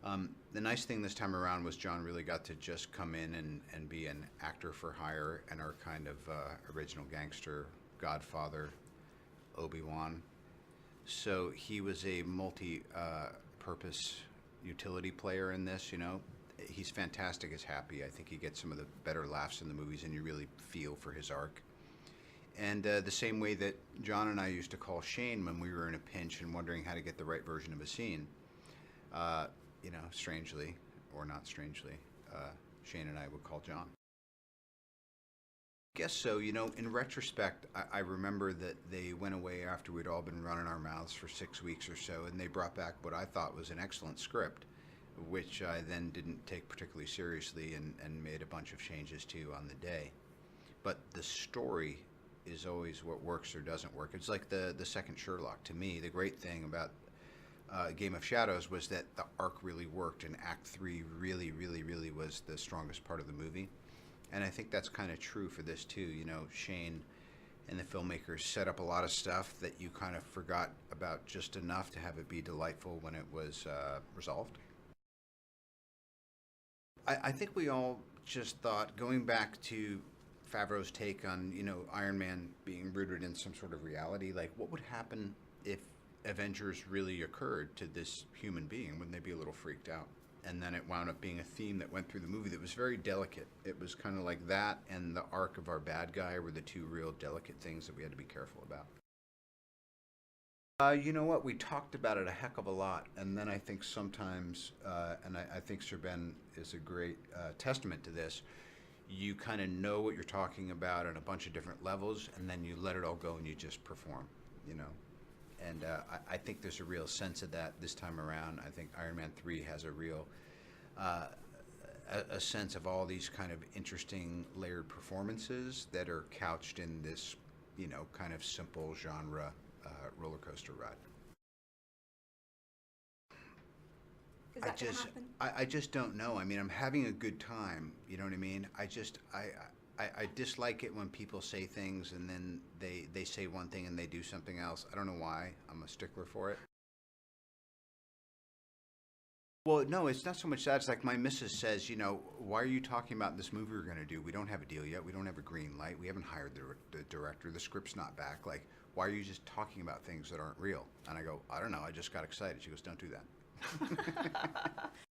The nice thing this time around was John really got to just come in and be an actor for hire and our kind of original gangster godfather, Obi-Wan. So he was a multi-purpose utility player in this, you know. He's fantastic as Happy. I think he gets some of the better laughs in the movies, and you really feel for his arc. And the same way that John and I used to call Shane when we were in a pinch and wondering how to get the right version of a scene. You know, strangely, or not strangely, Shane and I would call John. Guess so. You know, in retrospect, I remember that they went away after we'd all been running our mouths for 6 weeks or so, and they brought back what I thought was an excellent script, which I then didn't take particularly seriously and made a bunch of changes to on the day. But the story is always what works or doesn't work. It's like the second Sherlock. To me, the great thing about Game of Shadows was that the arc really worked, and Act 3 really was the strongest part of the movie. And I think that's kind of true for this too. You know, Shane and the filmmakers set up a lot of stuff that you kind of forgot about just enough to have it be delightful when it was resolved. I think we all just thought, going back to Favreau's take on, you know, Iron Man being rooted in some sort of reality, like what would happen if Avengers really occurred to this human being? Wouldn't they be a little freaked out? And then it wound up being a theme that went through the movie that was very delicate. It was kind of like that and the arc of our bad guy were the two real delicate things that we had to be careful about. You know what? We talked about it a heck of a lot, and then I think sometimes, and I think Sir Ben is a great testament to this. You kind of know what you're talking about on a bunch of different levels, and then you let it all go and you just perform. You know, and I think there's a real sense of that this time around. I think Iron Man 3 has a real uh, a sense of all these kind of interesting layered performances that are couched in this, you know, kind of simple genre roller coaster ride. Is I that going to just, happen? I just don't know. I mean, I'm having a good time. You know what I mean? I dislike it when people say things and then they say one thing and they do something else. I don't know why. I'm a stickler for it. Well, no, it's not so much that. It's like my missus says, you know, why are you talking about this movie we're going to do? We don't have a deal yet. We don't have a green light. We haven't hired the director. The script's not back. Like, why are you just talking about things that aren't real? And I go, I don't know. I just got excited. She goes, don't do that.